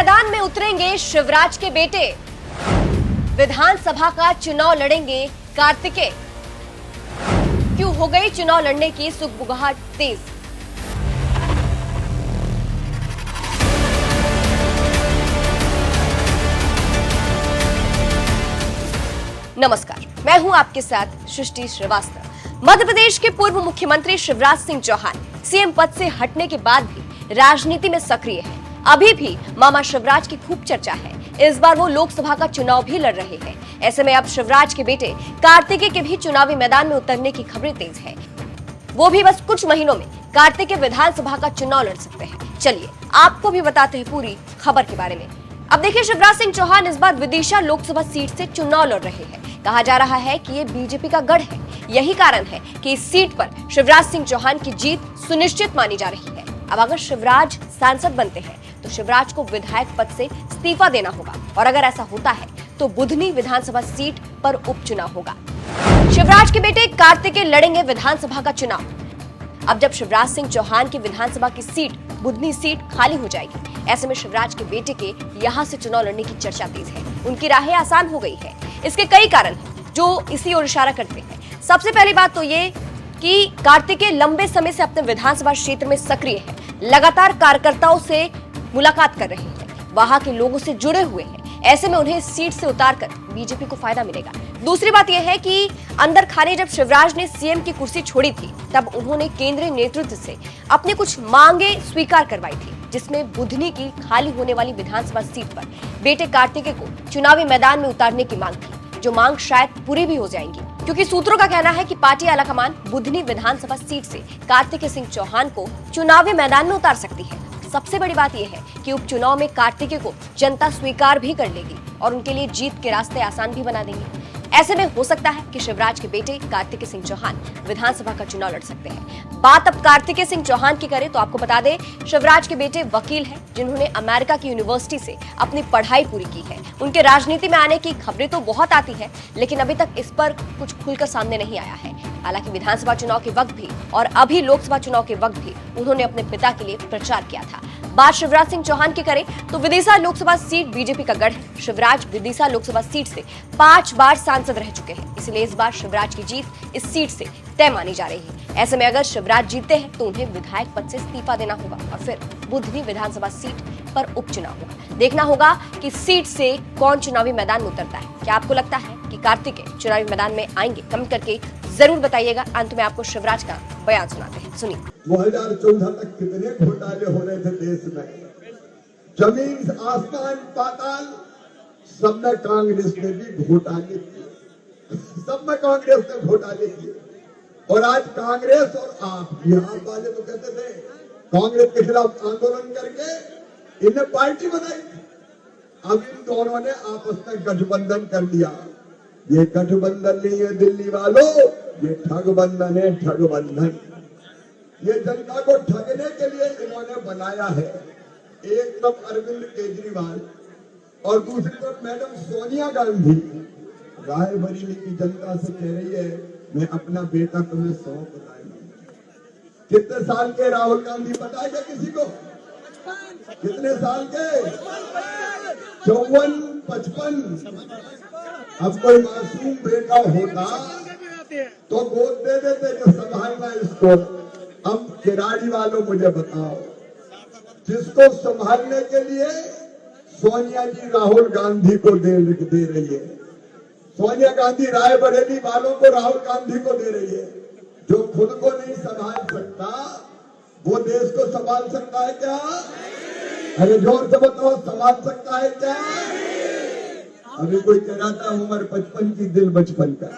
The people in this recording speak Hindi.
मैदान में उतरेंगे शिवराज के बेटे, विधानसभा का चुनाव लड़ेंगे कार्तिकेय। क्यों हो गई चुनाव लड़ने की सुगबुगाहट तेज? नमस्कार, मैं हूं आपके साथ सृष्टि श्रीवास्तव। मध्य प्रदेश के पूर्व मुख्यमंत्री शिवराज सिंह चौहान सीएम पद से हटने के बाद भी राजनीति में सक्रिय है। अभी भी मामा शिवराज की खूब चर्चा है। इस बार वो लोकसभा का चुनाव भी लड़ रहे हैं। ऐसे में अब शिवराज के बेटे कार्तिकेय के भी चुनावी मैदान में उतरने की खबरें तेज है। वो भी बस कुछ महीनों में कार्तिकेय विधानसभा का चुनाव लड़ सकते हैं। चलिए आपको भी बताते हैं पूरी खबर के बारे में। अब देखिए, शिवराज सिंह चौहान इस बार विदिशा लोकसभा सीट से चुनाव लड़ रहे हैं। कहा जा रहा है कि ये बीजेपी का गढ़ है। यही कारण है कि इस सीट पर शिवराज सिंह चौहान की जीत सुनिश्चित मानी जा रही है। अब अगर शिवराज सांसद बनते हैं तो शिवराज को विधायक पद से इस्तीफा देना होगा, और अगर ऐसा होता है तो बुधनी विधानसभा सीट पर उपचुनाव होगा। शिवराज के बेटे कार्तिकेय लड़ेंगे विधानसभा का चुनाव। अब जब शिवराज सिंह चौहान की विधानसभा की सीट बुधनी सीट खाली हो जाएगी, ऐसे में शिवराज के बेटे के यहां से चुनाव लड़ने की चर्चा तेज है। उनकी राहें आसान हो गई है। इसके कई कारण हैं जो इसी ओर इशारा करते हैं। सबसे पहली बात तो ये कि कार्तिकेय लंबे समय से अपने विधानसभा क्षेत्र में सक्रिय है। लगातार कार्यकर्ताओं से मुलाकात कर रहे हैं, वहां के लोगों से जुड़े हुए हैं। ऐसे में उन्हें सीट से उतारकर बीजेपी को फायदा मिलेगा। दूसरी बात यह है कि अंदर खाने जब शिवराज ने सीएम की कुर्सी छोड़ी थी, तब उन्होंने केंद्रीय नेतृत्व से अपनी कुछ मांगे स्वीकार करवाई थी, जिसमें बुधनी की खाली होने वाली विधानसभा सीट पर बेटे कार्तिकेय को चुनावी मैदान में उतारने की मांग थी, जो मांग शायद पूरी भी हो जाएंगी, क्योंकि सूत्रों का कहना है कि पार्टी आलाकमान बुधनी विधानसभा सीट से कार्तिकेय सिंह चौहान को चुनावी मैदान में उतार सकती है। सबसे बड़ी बात यह है कि उपचुनाव में कार्तिकेय को जनता स्वीकार भी कर लेगी और उनके लिए जीत के रास्ते आसान भी बना देंगे। ऐसे में हो सकता है कि शिवराज के बेटे कार्तिकेय सिंह चौहान विधानसभा का चुनाव लड़ सकते हैं। बात अब कार्तिकेय सिंह चौहान की करें तो आपको बता दें, शिवराज के बेटे वकील हैं, जिन्होंने अमेरिका की यूनिवर्सिटी से अपनी पढ़ाई पूरी की है। उनके राजनीति में आने की खबरें तो बहुत आती है, लेकिन अभी तक इस पर कुछ खुलकर सामने नहीं आया है। हालांकि विधानसभा चुनाव के वक्त भी और अभी लोकसभा चुनाव के वक्त भी उन्होंने अपने पिता के लिए प्रचार किया था। बात शिवराज सिंह चौहान की करें तो विदिशा लोकसभा सीट बीजेपी का गढ़ है। शिवराज विदिशा लोकसभा सीट से 5 बार सांसद रह चुके हैं, इसलिए इस बार शिवराज की जीत इस सीट से तय मानी जा रही है। ऐसे में अगर शिवराज जीतते हैं तो उन्हें विधायक पद से इस्तीफा देना होगा और फिर बुधनी विधानसभा सीट पर उपचुनाव होगा। देखना होगा कि सीट से कौन चुनावी मैदान में उतरता है। क्या आपको लगता है कि कार्तिकेय चुनावी मैदान में आएंगे? कमेंट करके जरूर बताइएगा। अंत में आपको शिवराज का बयान सुनाते हैं, सुनिए। 2014 तक कितने घोटाले हो रहे थे देश में, जमीन आसमान पाताल, सब में कांग्रेस ने भी घोटाले किए, सब में कांग्रेस ने घोटाले किए। और आज कांग्रेस और आप वाले तो कहते थे कांग्रेस के खिलाफ आंदोलन करके इन्हें पार्टी बनाई। अब इन दोनों ने आपस में गठबंधन कर लिया। ये गठबंधन नहीं है दिल्ली वालों, ये ठगबंधन है, ठगबंधन। ये जनता को ठगने के लिए इन्होंने बनाया है। एक तरफ अरविंद केजरीवाल और दूसरी तरफ मैडम सोनिया गांधी रायबरेली की जनता से कह रही है मैं अपना बेटा तुम्हें सौंप दूंगी। कितने साल के राहुल गांधी पता है क्या किसी को? कितने साल के? 54-55। अब कोई मासूम बेटा होता तो गोद दे देते कि संभालना इसको। अब खिलाड़ी वालों मुझे बताओ, जिसको संभालने के लिए सोनिया जी राहुल गांधी को दे रही है, सोनिया गांधी रायबरेली वालों को राहुल गांधी को दे रही है। जो खुद को नहीं संभाल सकता वो देश को संभाल सकता है क्या? अरे जोर से बताओ, संभाल सकता है क्या? अभी कोई कह रहा था उम्र 55 की, दिल बचपन का।